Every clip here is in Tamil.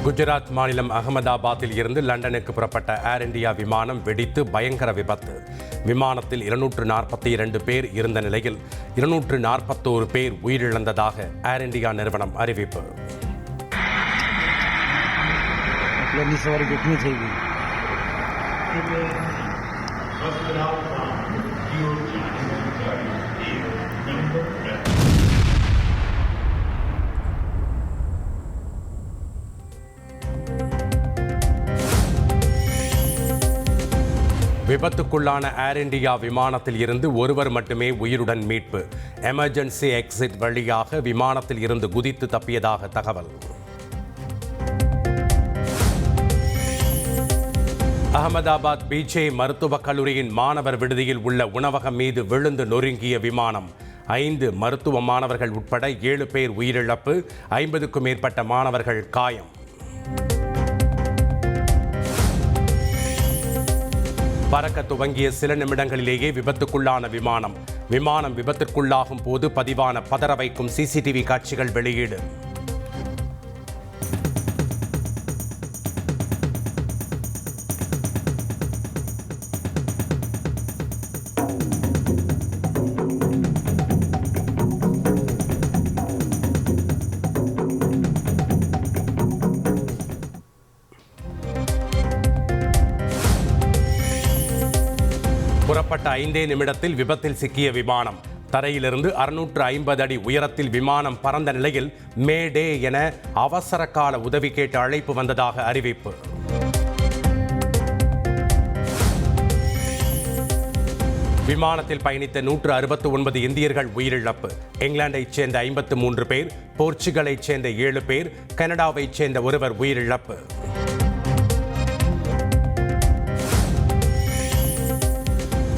குஜராத் மாநிலம் அகமதாபாத்தில் இருந்து லண்டனுக்கு புறப்பட்ட ஏர் இந்தியா விமானம் வெடித்து பயங்கர விபத்து. விமானத்தில் 242 பேர் இருந்த நிலையில் 241 பேர் உயிரிழந்ததாக ஏர் இந்தியா நிறுவனம் அறிவிப்பு. விபத்துக்குள்ளான ஏர் இந்தியா விமானத்தில் இருந்து ஒருவர் மட்டுமே உயிருடன் மீட்பு. எமர்ஜென்சி எக்ஸிட் வழியாக விமானத்தில் இருந்து குதித்து தப்பியதாக தகவல். அகமதாபாத் பிஜே மருத்துவக் கல்லூரியின் மாணவர் விடுதியில் உள்ள உணவகம் மீது விழுந்து நொறுங்கிய விமானம். 5 மருத்துவ மாணவர்கள் உட்பட 7 பேர் உயிரிழப்பு, 50க்கும் மேற்பட்ட மாணவர்கள் காயம். பறக்க துவங்கிய சில நிமிடங்களிலேயே விபத்துக்குள்ளான விமானம் விபத்திற்குள்ளாகும் போது பதிவான பதற வைக்கும் சிசிடிவி காட்சிகள் வெளியீடு. புறப்பட்ட 5 நிமிடத்தில் விபத்தில் சிக்கிய விமானம். தரையிலிருந்து 650 அடி உயரத்தில் விமானம் பறந்த நிலையில் மேடே என அவசர கால உதவி கேட்டு அழைப்பு வந்ததாக அறிவிப்பு. விமானத்தில் பயணித்த 169 இந்தியர்கள் உயிரிழப்பு. இங்கிலாந்தைச் சேர்ந்த 53 பேர், போர்ச்சுகலைச் சேர்ந்த 7 பேர், கனடாவைச் சேர்ந்த ஒருவர் உயிரிழப்பு.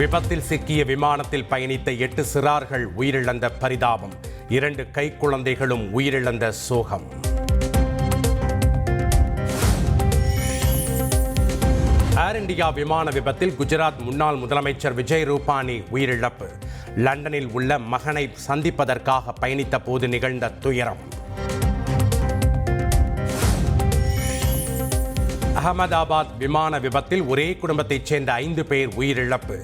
விபத்தில் சிக்கிய விமானத்தில் பயணித்த 8 சிறார்கள் உயிரிழந்த பரிதாபம். 2 கைக்குழந்தைகளும் உயிரிழந்த சோகம். ஏர் இந்தியா விமான விபத்தில் குஜராத் முன்னாள் முதலமைச்சர் விஜய் ரூபானி உயிரிழப்பு. லண்டனில் உள்ள மகனை சந்திப்பதற்காக பயணித்த போது நிகழ்ந்த துயரம். அகமதாபாத் விமான விபத்தில் ஒரே குடும்பத்தைச் சேர்ந்த 5 பேர் உயிரிழப்பு.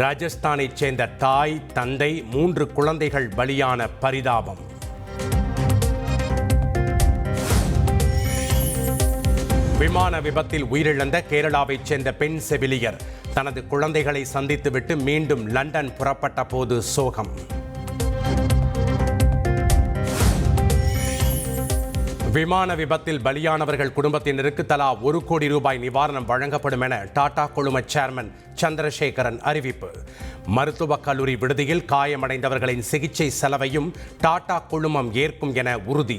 ராஜஸ்தானைச் சேர்ந்த தாய், தந்தை, 3 குழந்தைகள் பலியான பரிதாபம். விமான விபத்தில் உயிரிழந்த கேரளாவைச் சேர்ந்த பெண் செவிலியர் தனது குழந்தைகளை சந்தித்துவிட்டு மீண்டும் லண்டன் புறப்பட்ட போது சோகம். விமான விபத்தில் பலியானவர்கள் குடும்பத்தினருக்கு தலா 1 கோடி ரூபாய் நிவாரணம் வழங்கப்படும் என டாடா குழும சேர்மன் சந்திரசேகரன் அறிவிப்பு. மருத்துவக் கல்லூரி விடுதியில் காயமடைந்தவர்களின் சிகிச்சை செலவையும் டாடா குழுமம் ஏற்கும் என உறுதி.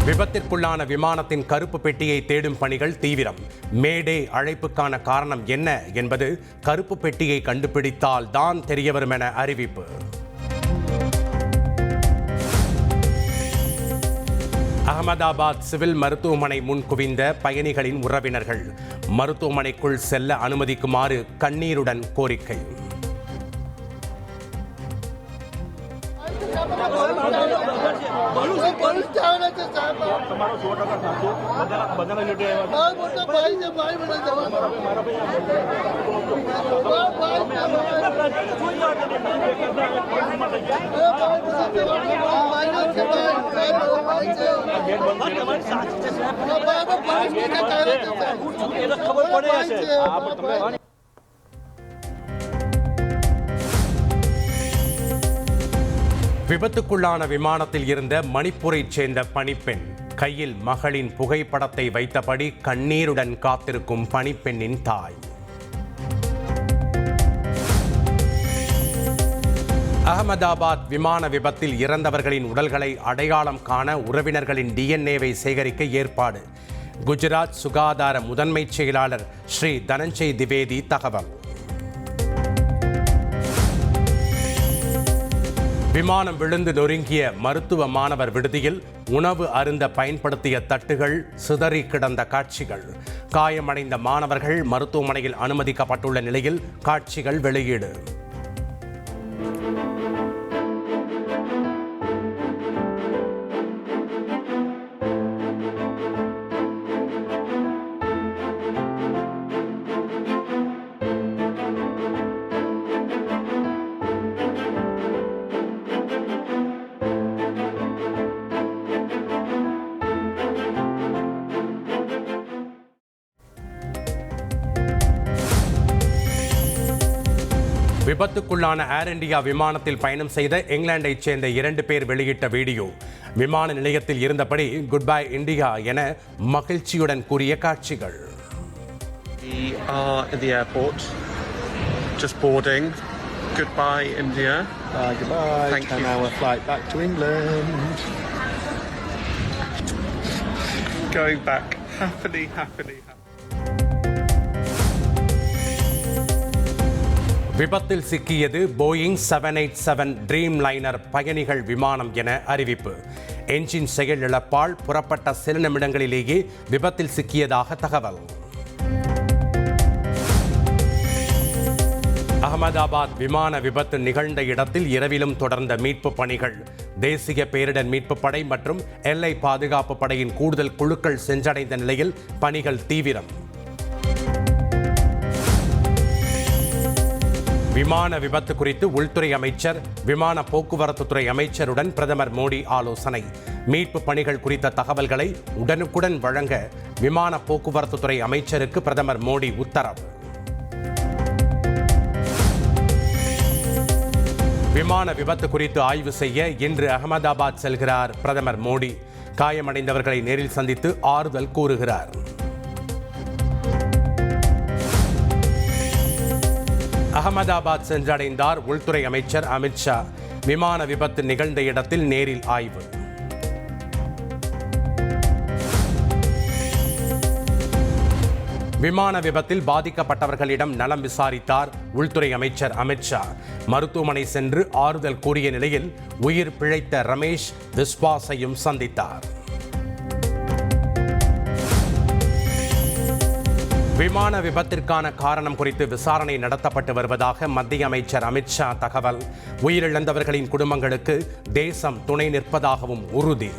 விபத்திற்குள்ளான விமானத்தின் கருப்பு பெட்டியை தேடும் பணிகள் தீவிரம். மேடே அழைப்புக்கான காரணம் என்ன என்பது கருப்பு பெட்டியை கண்டுபிடித்தால் தான் தெரியவரும் என அறிவிப்பு. அகமதாபாத் சிவில் மருத்துவமனை முன் குவிந்த பயணிகளின் உறவினர்கள். மருத்துவமனைக்குள் செல்ல அனுமதிக்குமாறு கண்ணீருடன் கோரிக்கை. விபத்துக்குள்ளான விமானத்தில் இருந்த மணிப்பூரைச் சேர்ந்த பணிப்பெண். கையில் மகளின் புகைப்படத்தை வைத்தபடி கண்ணீருடன் காத்திருக்கும் பணிப்பெண்ணின் தாய். அகமதாபாத் விமான விபத்தில் இறந்தவர்களின் உடல்களை அடையாளம் காண உறவினர்களின் டிஎன்ஏவை சேகரிக்க ஏற்பாடு. குஜராத் சுகாதார முதன்மைச் செயலாளர் ஸ்ரீ தனஞ்சய் திவேதி தகவல். விமானம் விழுந்து நொறுங்கிய மருத்துவ மாணவர் விடுதியில் உணவு அருந்த பயன்படுத்திய தட்டுகள் சிதறி கிடந்த காட்சிகள். காயமடைந்த மாணவர்கள் மருத்துவமனையில் அனுமதிக்கப்பட்டுள்ள நிலையில் காட்சிகள் வெளியீடு. விபத்துக்குள்ளான ஏர் இந்தியா விமானத்தில் பயணம் செய்த இங்கிலாந்தைச் சேர்ந்த 2 பேர் வெளியிட்ட வீடியோ. விமான நிலையத்தில் இருந்தபடி குட் பை இந்தியா என மகிழ்ச்சியுடன் கூறிய காட்சிகள். We are at the airport, just boarding. Goodbye, India. Goodbye. Thank you. 10-hour flight back to England. Going back happily. விபத்தில் சிக்கியது போயிங் 787 ட்ரீம் லைனர் பயணிகள் விமானம் என அறிவிப்பு. என்ஜின் செயலிழப்பால் புறப்பட்ட சில நிமிடங்களிலேயே விபத்தில் சிக்கியதாக தகவல். அகமதாபாத் விமான விபத்து நிகழ்ந்த இடத்தில் இரவிலும் தொடர்ந்த மீட்பு பணிகள். தேசிய பேரிடர் மீட்பு படை மற்றும் எல்லை பாதுகாப்பு படையின் கூடுதல் குழுக்கள் சென்றடைந்த நிலையில் பணிகள் தீவிரம். விமான விபத்து குறித்து உள்துறை அமைச்சர், விமான போக்குவரத்து துறை அமைச்சருடன் பிரதமர் மோடி ஆலோசனை. மீட்பு பணிகள் குறித்த தகவல்களை உடனுக்குடன் வழங்க விமான போக்குவரத்து துறை அமைச்சருக்கு பிரதமர் மோடி உத்தரவு. விமான விபத்து குறித்து ஆய்வு செய்ய இன்று அகமதாபாத் செல்கிறார் பிரதமர் மோடி. காயமடைந்தவர்களை நேரில் சந்தித்து ஆறுதல் கூறுகிறார். அகமதாபாத் சென்றடைந்தார் உள்துறை அமைச்சர் அமித்ஷா. விமான விபத்து நிகழ்ந்த இடத்தில் நேரில் ஆய்வு. விமான விபத்தில் பாதிக்கப்பட்டவர்களிடம் நலம் விசாரித்தார் உள்துறை அமைச்சர் அமித்ஷா. மருத்துவமனை சென்று ஆறுதல் கூறிய நிலையில் உயிர் பிழைத்த ரமேஷ் விஸ்வாசையும் சந்தித்தார். விமான விபத்திற்கான காரணம் குறித்து விசாரணை நடத்தப்பட்டு வருவதாக மத்திய அமைச்சர் அமித்ஷா தகவல். உயிரிழந்தவர்களின் குடும்பங்களுக்கு தேசம் துணை நிற்பதாகவும் உறுதி.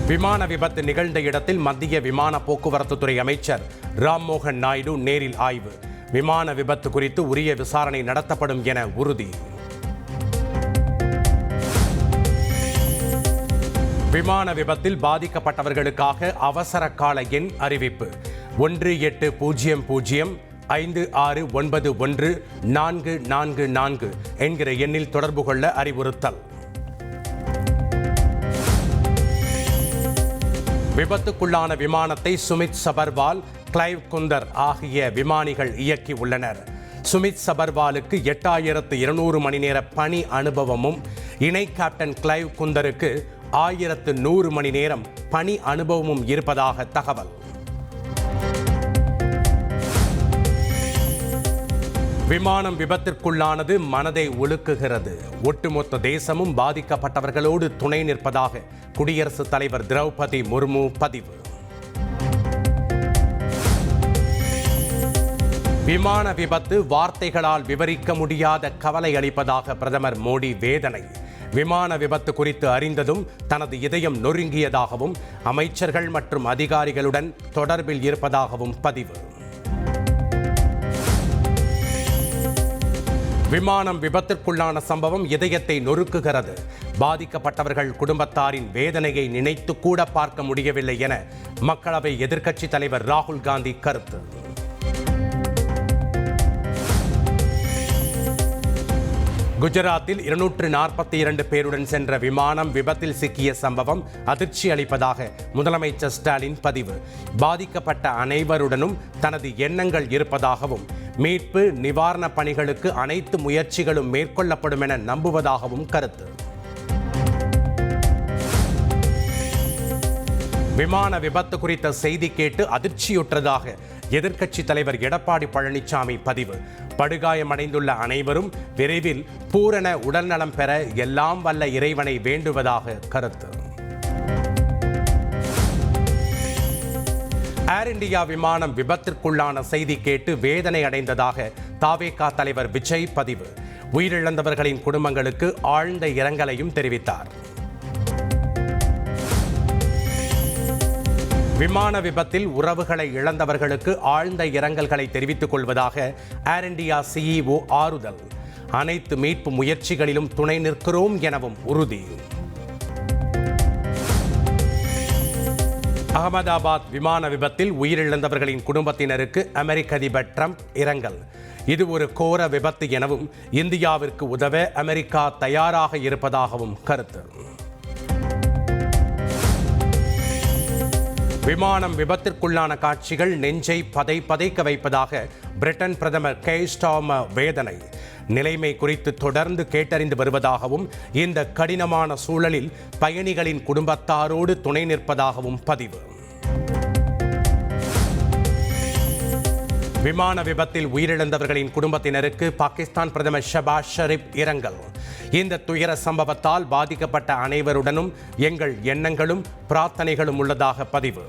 விமான விபத்து நிகழ்ந்த இடத்தில் மத்திய விமான போக்குவரத்து துறை அமைச்சர் ராம்மோகன் நாயுடு நேரில் ஆய்வு. விமான விபத்து குறித்து உரிய விசாரணை நடத்தப்படும் என உறுதி. விமான விபத்தில் பாதிக்கப்பட்டவர்களுக்காக அவசர கால எண் அறிவிப்பு. 180056914444 என்கிற எண்ணில் தொடர்பு கொள்ள அறிவுறுத்தல். விபத்துக்குள்ளான விமானத்தை சுமித் சபர்வால், கிளைவ் குந்தர் ஆகிய விமானிகள் இயக்கி உள்ளனர். சுமித் சபர்வாலுக்கு 8200 மணி நேர பணி அனுபவமும், இணை கேப்டன் கிளைவ் குந்தருக்கு 1100 மணி நேரம் பணி அனுபவமும் இருப்பதாக தகவல். விமானம் விபத்திற்குள்ளானது மனதை உலுக்குகிறது. ஒட்டுமொத்த தேசமும் பாதிக்கப்பட்டவர்களோடு துணை நிற்பதாக குடியரசுத் தலைவர் திரௌபதி முர்மு பதிவு. விமான விபத்து வார்த்தைகளால் விவரிக்க முடியாத கவலை அளிப்பதாக பிரதமர் மோடி வேதனை. விமான விபத்து குறித்து அறிந்ததும் தனது இதயம் நொறுங்கியதாகவும் அமைச்சர்கள் மற்றும் அதிகாரிகளுடன் தொடர்பில் இருப்பதாகவும் பதிவு. விமானம் விபத்திற்குள்ளான சம்பவம் இதயத்தை நொறுக்குகிறது. பாதிக்கப்பட்டவர்கள் குடும்பத்தாரின் வேதனையை நினைத்து கூட பார்க்க முடியவில்லை என மக்களவை எதிர்க்கட்சித் தலைவர் ராகுல் காந்தி கருத்து. குஜராத்தில் 242 பேருடன் சென்ற விமானம் விபத்தில் சிக்கிய சம்பவம் அதிர்ச்சி அளிப்பதாக முதலமைச்சர் ஸ்டாலின் பதிவு. பாதிக்கப்பட்ட அனைவருடனும் தனது எண்ணங்கள் இருப்பதாகவும், மீட்பு நிவாரண பணிகளுக்கு அனைத்து முயற்சிகளும் மேற்கொள்ளப்படும் என நம்புவதாகவும் கருத்து. விமான விபத்து குறித்த செய்தி கேட்டு அதிர்ச்சியுற்றதாக எதிர்க்கட்சித் தலைவர் எடப்பாடி பழனிசாமி பதிவு. படுகாயமடைந்துள்ள அனைவரும் விரைவில் பூரண உடல்நலம் பெற எல்லாம் வல்ல இறைவனை வேண்டுவதாக கருத்து. ஏர் இந்தியா விமானம் விபத்திற்குள்ளான செய்தி கேட்டு வேதனை அடைந்ததாக தாவேகா தலைவர் விஜய் பதிவு. உயிரிழந்தவர்களின் குடும்பங்களுக்கு ஆழ்ந்த இரங்கலையும் தெரிவித்தார். விமான விபத்தில் உறவுகளை இழந்தவர்களுக்கு ஆழ்ந்த இரங்கல்களை தெரிவித்துக் கொள்வதாக ஏர் இந்தியா சிஇஓ ஆறுதல். அனைத்து மீட்பு முயற்சிகளிலும் துணை நிற்கிறோம் எனவும் உறுதி. அகமதாபாத் விமான விபத்தில் உயிரிழந்தவர்களின் குடும்பத்தினருக்கு அமெரிக்க அதிபர் ட்ரம்ப் இரங்கல். இது ஒரு கோர விபத்து எனவும் இந்தியாவிற்கு உதவ அமெரிக்கா தயாராக இருப்பதாகவும் கருத்து. விமானம் விபத்திற்குள்ளான காட்சிகள் நெஞ்சை பதைக்க வைப்பதாக பிரிட்டன் பிரதமர் கெய்ர் ஸ்டார்மர் வேதனை. நிலைமை குறித்து தொடர்ந்து கேட்டறிந்து வருவதாகவும் இந்த கடினமான சூழலில் பயணிகளின் குடும்பத்தாரோடு துணை நிற்பதாகவும் பதிவு. விமான விபத்தில் உயிரிழந்தவர்களின் குடும்பத்தினருக்கு பாகிஸ்தான் பிரதமர் ஷபாஸ் ஷெரீப் இரங்கல். இந்த துயர சம்பவத்தால் பாதிக்கப்பட்ட அனைவருடனும் எங்கள் எண்ணங்களும் பிரார்த்தனைகளும் உள்ளதாக பதிவு.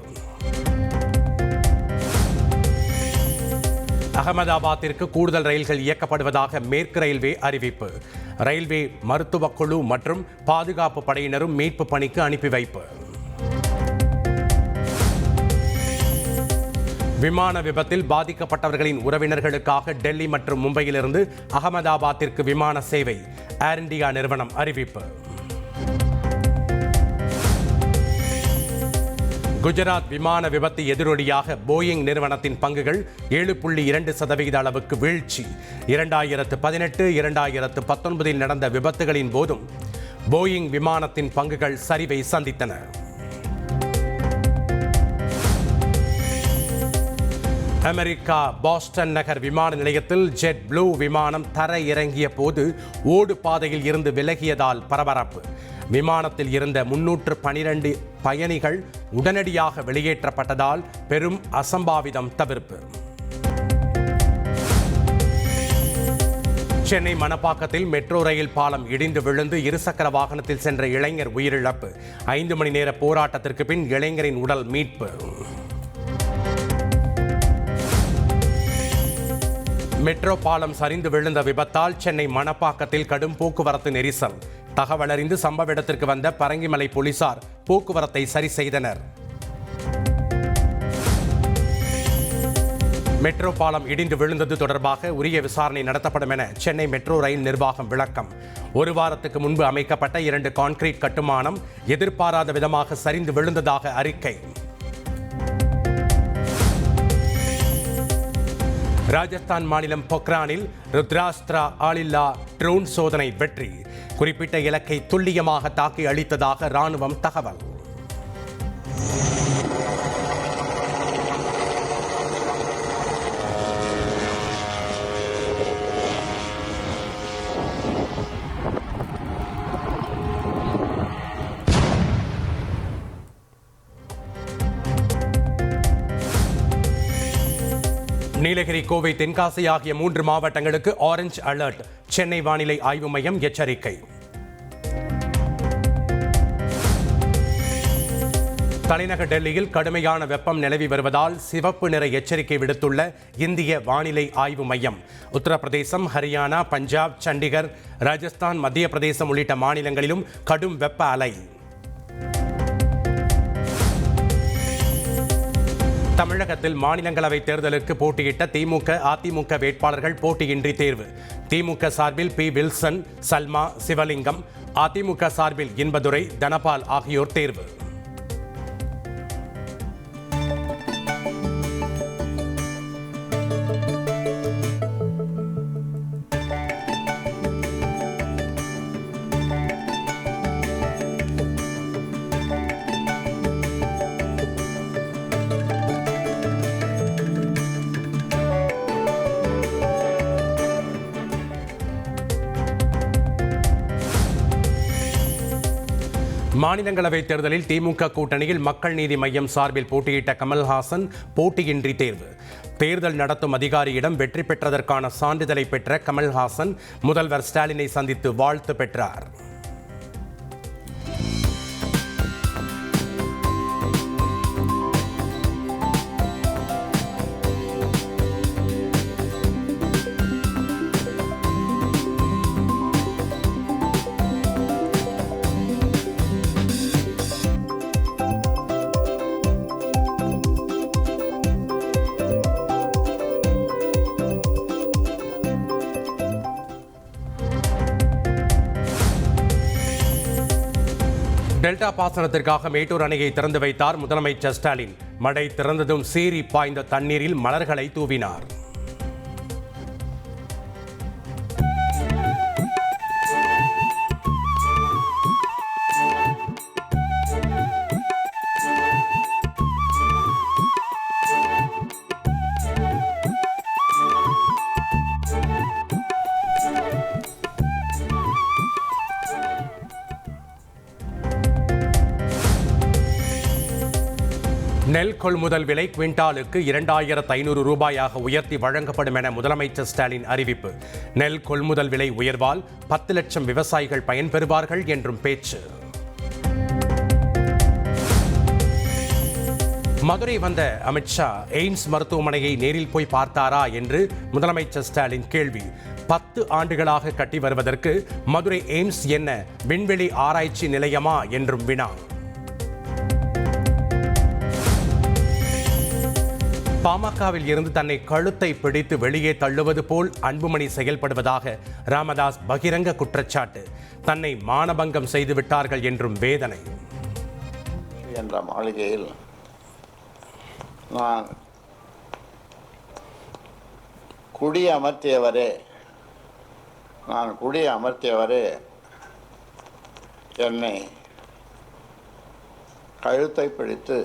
அகமதாபாத்திற்கு கூடுதல் ரயில்கள் இயக்கப்படுவதாக மேற்கு ரயில்வே அறிவிப்பு. ரயில்வே மருத்துவக் குழு மற்றும் பாதுகாப்பு படையினரும் மீட்பு பணிக்கு அனுப்பி வைப்பு. விமான விபத்தில் பாதிக்கப்பட்டவர்களின் உறவினர்களுக்காக டெல்லி மற்றும் மும்பையிலிருந்து அகமதாபாத்திற்கு விமான சேவை. ஏர் இந்தியா நிறுவனம் அறிவிப்பு. குஜராத் விமான விபத்து எதிரொலியாக போயிங் நிறுவனத்தின் பங்குகள் 7.2% அளவுக்கு வீழ்ச்சி. 2018, 2019 நடந்த விபத்துகளின் போதும் போயிங் விமானத்தின் பங்குகள் சரிவை சந்தித்தன. அமெரிக்கா பாஸ்டன் நகர் விமான நிலையத்தில் ஜெட் ப்ளூ விமானம் தர இறங்கிய போது ஓடு பாதையில் இருந்து விலகியதால் பரபரப்பு. விமானத்தில் இருந்த 312 பயணிகள் உடனடியாக வெளியேற்றப்பட்டதால் பெரும் அசம்பாவிதம் தவிர்ப்பு. சென்னை மணப்பாக்கத்தில் மெட்ரோ ரயில் பாலம் இடிந்து விழுந்து இருசக்கர வாகனத்தில் சென்ற இளைஞர் உயிரிழப்பு. 5 மணி நேர போராட்டத்திற்கு பின் இளைஞரின் உடல் மீட்பு. மெட்ரோ பாலம் சரிந்து விழுந்த விபத்தால் சென்னை மணப்பாக்கத்தில் கடும் போக்குவரத்து நெரிசல். தகவல் அறிந்து சம்பவ இடத்திற்கு வந்த பரங்கிமலை போலீசார் போக்குவரத்தை சரி செய்தனர். மெட்ரோ பாலம் இடிந்து விழுந்தது தொடர்பாக உரிய விசாரணை நடத்தப்படும் என சென்னை மெட்ரோ ரயில் நிர்வாகம் விளக்கம். 1 வாரத்துக்கு முன்பு அமைக்கப்பட்ட 2 கான்கிரீட் கட்டுமானம் எதிர்பாராத விதமாக சரிந்து விழுந்ததாக அறிக்கை. ராஜஸ்தான் மாநிலம் பொக்ரானில் ருத்ராஸ்திரா ஆளில்லா ட்ரோன் சோதனை வெற்றி. குறிப்பிட்ட இலக்கை துல்லியமாக தாக்கி அளித்ததாக ராணுவம் தகவல். நீலகிரி, கோவை, தென்காசி ஆகிய 3 மாவட்டங்களுக்கு ஆரஞ்ச் அலர்ட். சென்னை வானிலை ஆய்வு மையம் எச்சரிக்கை. தலைநகர் டெல்லியில் கடுமையான வெப்பம் நிலவி வருவதால் சிவப்பு நிற எச்சரிக்கை விடுத்துள்ள இந்திய வானிலை ஆய்வு மையம். உத்தரப்பிரதேசம், ஹரியானா, பஞ்சாப், சண்டிகர், ராஜஸ்தான், மத்திய பிரதேசம் உள்ளிட்ட மாநிலங்களிலும் கடும் வெப்ப அலை. தமிழகத்தில் மாநிலங்களவை தேர்தலுக்கு போட்டியிட்ட திமுக, அதிமுக வேட்பாளர்கள் போட்டியின்றி தேர்வு. திமுக சார்பில் பி. வில்சன், சல்மா, சிவலிங்கம், அதிமுக சார்பில் இன்பதுரை, தனபால் ஆகியோர் தேர்வு. மாநிலங்களவை தேர்தலில் திமுக கூட்டணியில் மக்கள் நீதி மய்யம் சார்பில் போட்டியிட்ட கமல்ஹாசன் போட்டியின்றி தேர்வு. தேர்தல் நடத்தும் அதிகாரியிடம் வெற்றி பெற்றதற்கான சான்றிதழை பெற்ற கமல்ஹாசன் முதல்வர் ஸ்டாலினை சந்தித்து வாழ்த்து பெற்றார். டெல்டா பாசனத்திற்காக மேட்டூர் அணையை திறந்து வைத்தார் முதலமைச்சர் ஸ்டாலின். மழை திறந்ததும் சீறி பாய்ந்த தண்ணீரில் மலர்களை தூவினார். நெல் கொள்முதல் விலை குவிண்டாலுக்கு 2500 ரூபாயாக உயர்த்தி வழங்கப்படும் என முதலமைச்சர் ஸ்டாலின் அறிவிப்பு. நெல் கொள்முதல் விலை உயர்வால் 10 லட்சம் விவசாயிகள் பயன்பெறுவார்கள் என்றும் பேச்சு. மதுரை வந்த அமித்ஷா எய்ம்ஸ் மருத்துவமனையை நேரில் போய் பார்த்தாரா என்று முதலமைச்சர் ஸ்டாலின் கேள்வி. 10 ஆண்டுகளாக கட்டி வருவதற்கு மதுரை எய்ம்ஸ் என்ன விண்வெளி ஆராய்ச்சி நிலையமா என்றும் வினா. பாமகவில் இருந்து தன்னை கழுத்தை பிடித்து வெளியே தள்ளுவது போல் அன்புமணி செயல்படுவதாக ராமதாஸ் பகிரங்க குற்றச்சாட்டு. தன்னை மானபங்கம் செய்து விட்டார்கள் என்றும் வேதனை. என்ற மாளிகையில் நான் குடியமர்த்தியவரே என்னை கழுத்தை பிடித்து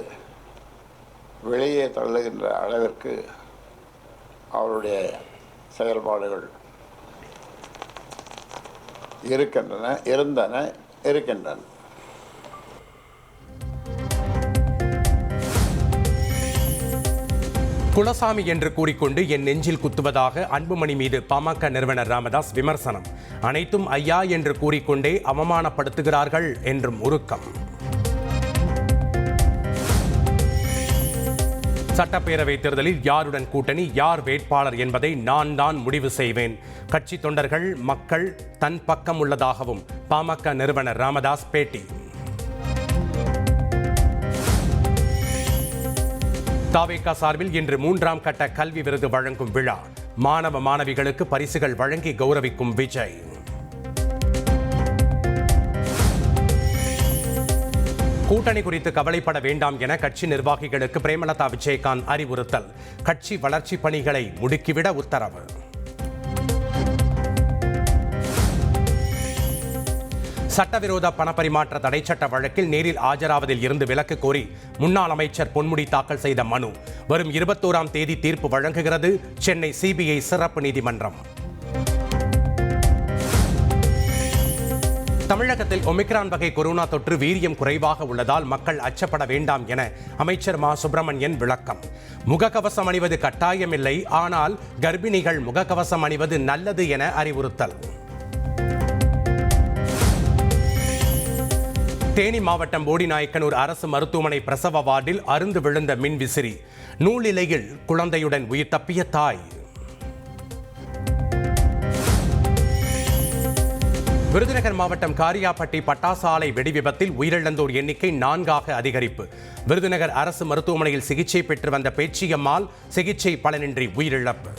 வெளியே தள்ளுகின்ற அளவிற்கு அவருடைய செயல்பாடுகள் இருக்கின்றன. குலசாமி என்று கூறிக்கொண்டு என் நெஞ்சில் குத்துவதாக அன்புமணி மீது பாமக நிறுவனர் ராமதாஸ் விமர்சனம். அனைத்தும் ஐயா என்று கூறிக்கொண்டே அவமானப்படுத்துகிறார்கள் என்றும் உருக்கம். சட்டப்பேரவை தேர்தலில் யாருடன் கூட்டணி, யார் வேட்பாளர் என்பதை நான் தான் முடிவு செய்வேன். கட்சி தொண்டர்கள், மக்கள் தன் பக்கம் உள்ளதாகவும் பாமக நிறுவனர் ராமதாஸ் பேட்டி. தாவேகா சார்பில் இன்று 3ஆம் கட்ட கல்வி விருது வழங்கும் விழா. மாணவ மாணவிகளுக்கு பரிசுகள் வழங்கி கௌரவிக்கும் விஜய். கூட்டணி குறித்து கவலைப்பட வேண்டாம் என கட்சி நிர்வாகிகளுக்கு பிரேமலதா விஜயகாந்த் அறிவுறுத்தல். கட்சி வளர்ச்சி பணிகளை முடுக்கிவிட உத்தரவு. சட்டவிரோத பணப்பரிமாற்ற தடை சட்ட வழக்கில் நேரில் ஆஜராவதில் இருந்து விலக்கு கோரி முன்னாள் அமைச்சர் பொன்முடி தாக்கல் செய்த மனு. வரும் 21ஆம் தேதி தீர்ப்பு வழங்குகிறது சென்னை சிபிஐ சிறப்பு நீதிமன்றம். தமிழகத்தில் ஒமிக்ரான் வகை கொரோனா தொற்று வீரியம் குறைவாக உள்ளதால் மக்கள் அச்சப்பட வேண்டாம் என அமைச்சர் மா சுப்பிரமணியன் விளக்கம். முகக்கவசம் அணிவது கட்டாயமில்லை, ஆனால் கர்ப்பிணிகள் முகக்கவசம் அணிவது நல்லது என அறிவுறுத்தல். தேனி மாவட்டம் போடிநாயக்கனூர் அரசு மருத்துவமனை பிரசவ வார்டில் அருந்து விழுந்த மின்விசிறி. நூலிலையில் குழந்தையுடன் உயிர் தப்பிய தாய். விருதுநகர் மாவட்டம் காரியாபட்டி பட்டாசு ஆலை வெடி விபத்தில் உயிரிழந்தோர் எண்ணிக்கை 4ஆக அதிகரிப்பு. விருதுநகர் அரசு மருத்துவமனையில் சிகிச்சை பெற்று வந்த பேச்சியம்மாள் சிகிச்சை பலனின்றி உயிரிழப்பு.